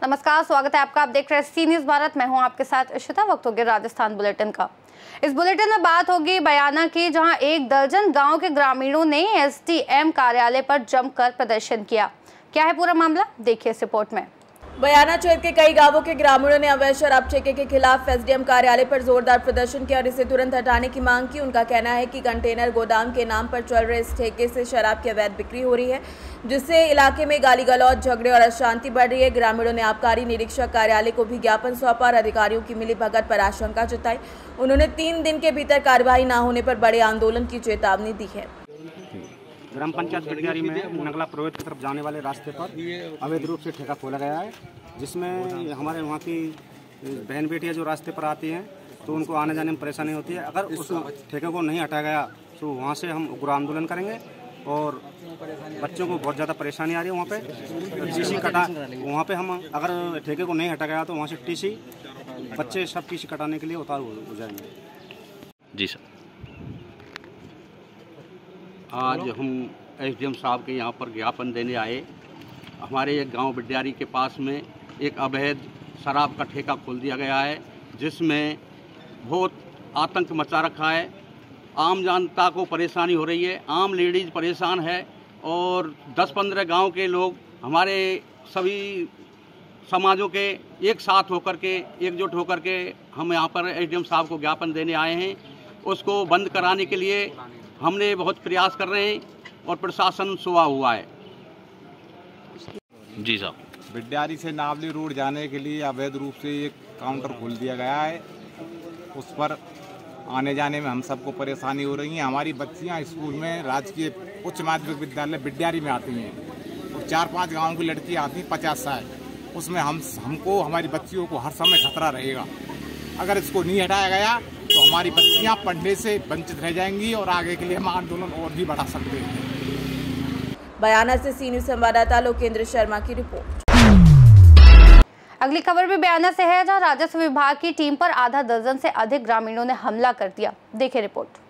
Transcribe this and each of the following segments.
नमस्कार, स्वागत है आपका। आप देख रहे हैं सी न्यूज़ भारत। मैं हूं आपके साथ इशिता। वक्त हो गया राजस्थान बुलेटिन का। इस बुलेटिन में बात होगी बयाना की, जहां 1 दर्जन गांव के ग्रामीणों ने एसडीएम कार्यालय पर जमकर प्रदर्शन किया। क्या है पूरा मामला, देखिए इस रिपोर्ट में। बयाना क्षेत्र के कई गांवों के ग्रामीणों ने अवैध शराब ठेके के खिलाफ एसडीएम कार्यालय पर जोरदार प्रदर्शन किया और इसे तुरंत हटाने की मांग की। उनका कहना है कि कंटेनर गोदाम के नाम पर चल रहे इस ठेके से शराब की अवैध बिक्री हो रही है, जिससे इलाके में गाली गलौज, झगड़े और अशांति बढ़ रही है। ग्रामीणों ने आबकारी निरीक्षक कार्यालय को भी ज्ञापन सौंपा और अधिकारियों की मिलीभगत पर आशंका जताई। उन्होंने 3 दिन के भीतर कार्रवाई न होने पर बड़े आंदोलन की चेतावनी दी है। ग्राम पंचायत बिडगारी में नगला प्रोवेट की तरफ जाने वाले रास्ते पर अवैध रूप से ठेका खोला गया है, जिसमें हमारे वहाँ की बहन बेटियाँ जो रास्ते पर आती हैं तो उनको आने जाने में परेशानी होती है। अगर उस ठेके को नहीं हटाया गया तो वहाँ से हम उग्र आंदोलन करेंगे और बच्चों को बहुत ज़्यादा परेशानी आ रही है। वहाँ पे टीसी कटा, वहाँ पे हम अगर ठेके को नहीं हटा गया तो वहाँ से टीसी बच्चे सब टीसी कटाने के लिए उतार हो जाएंगे। जी सर, आज हम एसडीएम साहब के यहाँ पर ज्ञापन देने आए। हमारे एक गांव बिडगारी के पास में एक अवैध शराब का ठेका खोल दिया गया है, जिसमें बहुत आतंक मचा रखा है। आम जनता को परेशानी हो रही है, आम लेडीज़ परेशान है और 10-15 गांव के लोग हमारे सभी समाजों के एक साथ होकर के, एकजुट होकर के हम यहाँ पर एसडीएम साहब को ज्ञापन देने आए हैं। उसको बंद कराने के लिए हमने बहुत प्रयास कर रहे हैं और प्रशासन सुहा हुआ है। जी साहब, बिडगारी से नावली रोड जाने के लिए अवैध रूप से एक काउंटर खोल दिया गया है। उस पर आने जाने में हम सबको परेशानी हो रही है। हमारी बच्चियां स्कूल में राजकीय उच्च माध्यमिक विद्यालय बिडगारी में आती हैं और 4-5 गाँव की लड़की आती हैं 50 साल। उसमें हमको हमारी बच्चियों को हर समय खतरा रहेगा। अगर इसको नहीं हटाया गया तो हमारी बच्चियां पढ़ने से वंचित रह जाएंगी और आगे के लिए हम आंदोलन और भी बढ़ा सकते हैं। बयाना से सी न्यूज़ संवाददाता लोकेंद्र शर्मा की रिपोर्ट। अगली खबर भी बयाना से है, जहां राजस्व विभाग की टीम पर आधा दर्जन से अधिक ग्रामीणों ने हमला कर दिया। देखिए रिपोर्ट।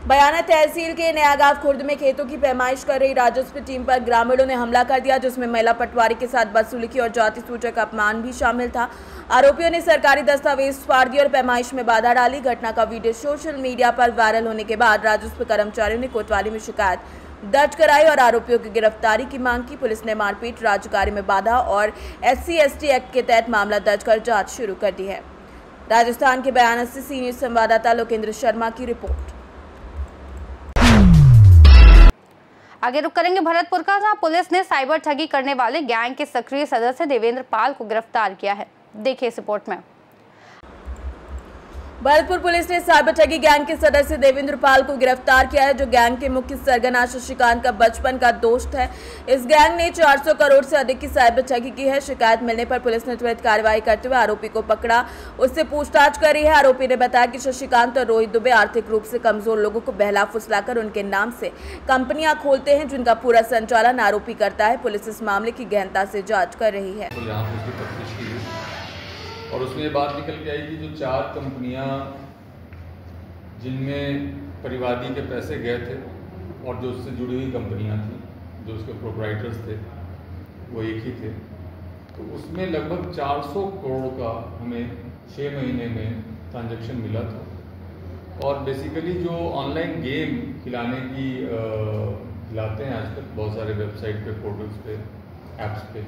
बयाना तहसील के नया गांव खुर्द में खेतों की पैमाइश कर रही राजस्व टीम पर ग्रामीणों ने हमला कर दिया, जिसमें महिला पटवारी के साथ बदसलूकी की और जाति सूचक अपमान भी शामिल था। आरोपियों ने सरकारी दस्तावेज फाड़ दिए और पैमाइश में बाधा डाली। घटना का वीडियो सोशल मीडिया पर वायरल होने के बाद राजस्व कर्मचारियों ने कोतवाली में शिकायत दर्ज कराई और आरोपियों की गिरफ्तारी की मांग की। पुलिस ने मारपीट, राज्यकार्य में बाधा और SC/ST एक्ट के तहत मामला दर्ज कर जांच शुरू कर दी है। राजस्थान के बयाना से सी न्यूज़ संवाददाता लोकेंद्र शर्मा की रिपोर्ट। आगे रुक करेंगे भरतपुर का, जहां पुलिस ने साइबर ठगी करने वाले गैंग के सक्रिय सदस्य देवेंद्र पाल को गिरफ्तार किया है। देखिए इस रिपोर्ट में। भरतपुर पुलिस ने साइबर ठगी गैंग के सदस्य देवेंद्र पाल को गिरफ्तार किया है, जो गैंग के मुख्य सरगना शशिकांत का बचपन का दोस्त है। इस गैंग ने 400 करोड़ से अधिक की साइबर ठगी की है। शिकायत मिलने पर पुलिस ने त्वरित कार्रवाई करते हुए आरोपी को पकड़ा, उससे पूछताछ करी है। आरोपी ने बताया कि शशिकांत और रोहित दुबे आर्थिक रूप से कमजोर लोगों को बहला फुसलाकर उनके नाम से कंपनियां खोलते हैं, जिनका पूरा संचालन आरोपी करता है। पुलिस इस मामले की गहनता से जाँच कर रही है और उसमें ये बात निकल के आई कि जो 4 कंपनियां जिनमें परिवादी के पैसे गए थे और जो उससे जुड़ी हुई कंपनियां थी, जो उसके प्रोप्राइटर्स थे वो एक ही थे, तो उसमें लगभग 400 करोड़ का हमें 6 महीने में ट्रांजैक्शन मिला था। और बेसिकली जो ऑनलाइन गेम खिलाने की खिलाते हैं आजकल बहुत सारे वेबसाइट पे, पोर्टल्स पे, ऐप्स पे,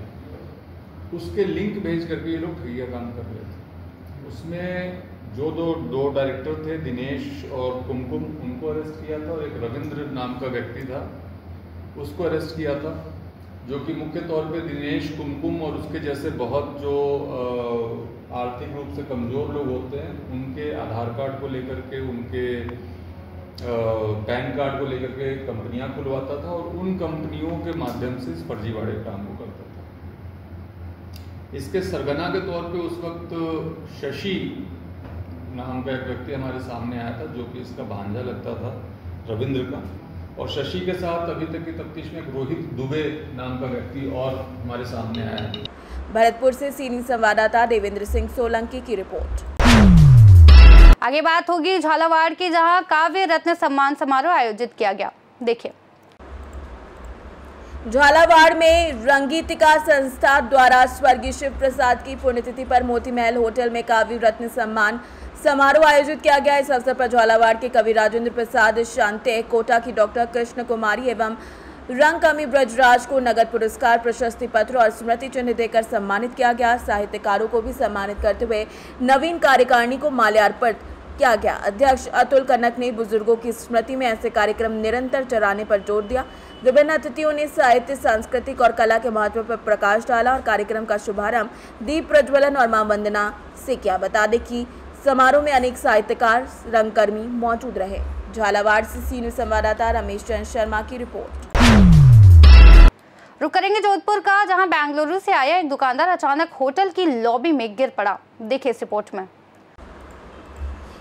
उसके लिंक भेज करके ये लोग ठगी का काम कर रहे थे। उसमें जो दो डायरेक्टर थे, दिनेश और कुमकुम, उनको अरेस्ट किया था और एक रविंद्र नाम का व्यक्ति था, उसको अरेस्ट किया था, जो कि मुख्य तौर पे दिनेश, कुमकुम और उसके जैसे बहुत जो आर्थिक रूप से कमज़ोर लोग होते हैं, उनके आधार कार्ड को लेकर के, उनके पैन कार्ड को लेकर के कंपनियां खुलवाता था और उन कंपनियों के माध्यम से इस फर्जीवाड़े काम को करता था। इसके सरगना के तौर पे उस वक्त शशि नाम का एक व्यक्ति हमारे सामने आया था, जो कि इसका भांजा लगता था रविंद्र का, और शशि के साथ अभी तक की तफ्तीश में एक रोहित दुबे नाम का व्यक्ति और हमारे सामने आया है। भरतपुर से सी न्यूज़ संवाददाता देवेंद्र सिंह सोलंकी की रिपोर्ट। आगे बात होगी झालावाड़ की, जहां काव्य रत्न सम्मान समारोह आयोजित किया गया। देखिए। झालावाड़ में रंगीतिका संस्था द्वारा स्वर्गीय शिव प्रसाद की पुण्यतिथि पर मोती महल होटल में काव्य रत्न सम्मान समारोह आयोजित किया गया। इस अवसर पर झालावाड़ के कवि राजेंद्र प्रसाद शांते, कोटा की डॉक्टर कृष्ण कुमारी एवं रंगकमी ब्रजराज को नगद पुरस्कार, प्रशस्ति पत्र और स्मृति चिन्ह देकर सम्मानित किया गया। साहित्यकारों को भी सम्मानित करते हुए नवीन कार्यकारिणी को माल्यार्पण किया गया। अध्यक्ष अतुल कनक ने बुजुर्गों की स्मृति में ऐसे कार्यक्रम निरंतर चलाने पर जोर दिया। विभिन्न अतिथियों ने साहित्य, सांस्कृतिक और कला के महत्व पर प्रकाश डाला और कार्यक्रम का शुभारंभ दीप प्रज्वलन और मां वंदना से किया। बता दें कि समारोह में अनेक साहित्यकार, रंगकर्मी मौजूद रहे। झालावाड़ से सी न्यूज़ संवाददाता रमेश चंद्र शर्मा की रिपोर्ट। रुक करेंगे जोधपुर का, जहां बेंगलुरु से आया एक दुकानदार अचानक होटल की लॉबी में गिर पड़ा। देखिए इस रिपोर्ट में।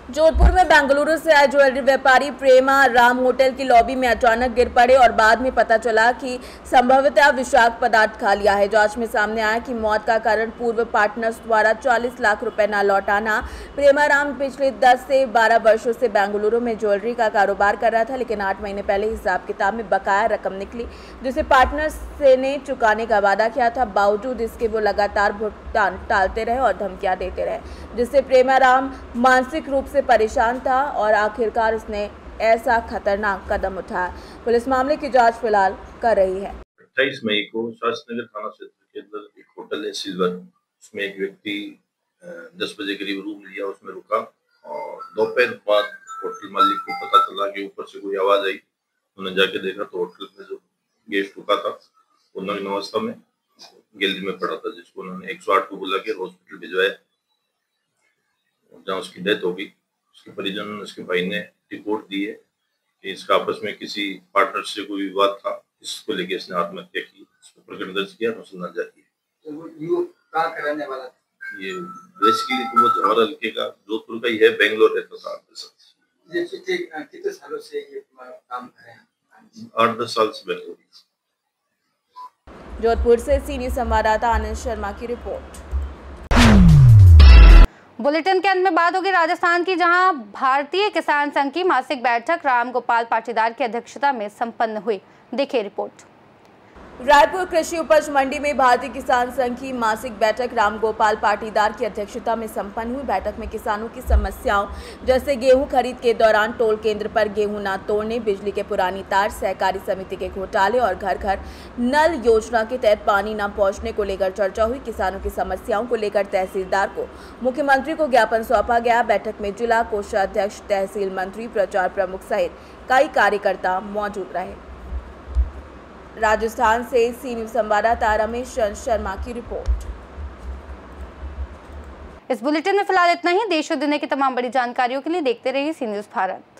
जोधपुर में बेंगलुरु से आए ज्वेलरी व्यापारी प्रेमा राम होटल की लॉबी में अचानक गिर पड़े और बाद में पता चला कि संभवतः विषाक्त पदार्थ खा लिया है। जांच में सामने आया कि मौत का कारण पूर्व पार्टनर्स द्वारा 40 लाख रुपए न लौटाना। प्रेमा राम पिछले 10 से 12 वर्षों से बेंगलुरु में ज्वेलरी का कारोबार कर रहा था, लेकिन 8 महीने पहले हिसाब किताब में बकाया रकम निकली जिसे पार्टनर्स ने चुकाने का वादा किया था। बावजूद इसके वो लगातार भुगतान टालते रहे और धमकियां देते रहे, जिससे प्रेमा राम मानसिक रूप से परेशान था और आखिरकार उसने ऐसा खतरनाक कदम उठाया। पुलिस मामले की जांच फिलहाल कर रही है। 28 मई को शास्त्री नगर थाना क्षेत्र के अंदर एक होटल है सिल्वर, उसमें एक व्यक्ति 10 बजे करीब रूम लिया, उसमें रुका और दोपहर बाद होटल मालिक को पता चला कि ऊपर से कोई आवाज आई। उन्होंने जाके देखा तो होटल में जो गेस्ट रुका था वो नग्न अवस्था में गैलरी में पड़ा था, जिसको उन्होंने 108 को बुला के हॉस्पिटल भिजवाया, जहाँ उसकी डेथ हो गई। उसके परिजनों ने, उसके भाई ने रिपोर्ट दी है कि इसका आपस में किसी पार्टनर से कोई विवाद था, इसको लेके इसने आत्महत्या की। इस पर प्रकरण दर्ज किया, अनुसंधान जारी है। तो वो कहाँ का रहने वाला था? ये बेसिकली तो वो हमारा हल्के का जोधपुर का ही है, बेंगलोर रहता था 8-10 साल। ये कितने सालों से ये काम कर रहे हैं? 8-10 साल से बेंगलोर। जोधपुर से सी न्यूज़ संवाददाता आनंद शर्मा की रिपोर्ट। बुलेटिन के अंत में बात होगी राजस्थान की, जहां भारतीय किसान संघ की मासिक बैठक राम गोपाल पाटीदार की अध्यक्षता में संपन्न हुई। देखिए रिपोर्ट। रायपुर कृषि उपज मंडी में भारतीय किसान संघ की मासिक बैठक राम गोपाल पाटीदार की अध्यक्षता में संपन्न हुई। बैठक में किसानों की समस्याओं जैसे गेहूं खरीद के दौरान टोल केंद्र पर गेहूं न तोड़ने, बिजली के पुरानी तार, सहकारी समिति के घोटाले और घर घर नल योजना के तहत पानी न पहुंचने को लेकर चर्चा हुई। किसानों की समस्याओं को लेकर तहसीलदार को मुख्यमंत्री को ज्ञापन सौंपा गया। बैठक में जिला कोषाध्यक्ष, तहसील मंत्री, प्रचार प्रमुख सहित कई कार्यकर्ता मौजूद रहे। राजस्थान से सी न्यूज़ संवाददाता रमेश चंद्र शर्मा की रिपोर्ट। इस बुलेटिन में फिलहाल इतना ही। देश और दुनिया की तमाम बड़ी जानकारियों के लिए देखते रहिए सी न्यूज़ भारत।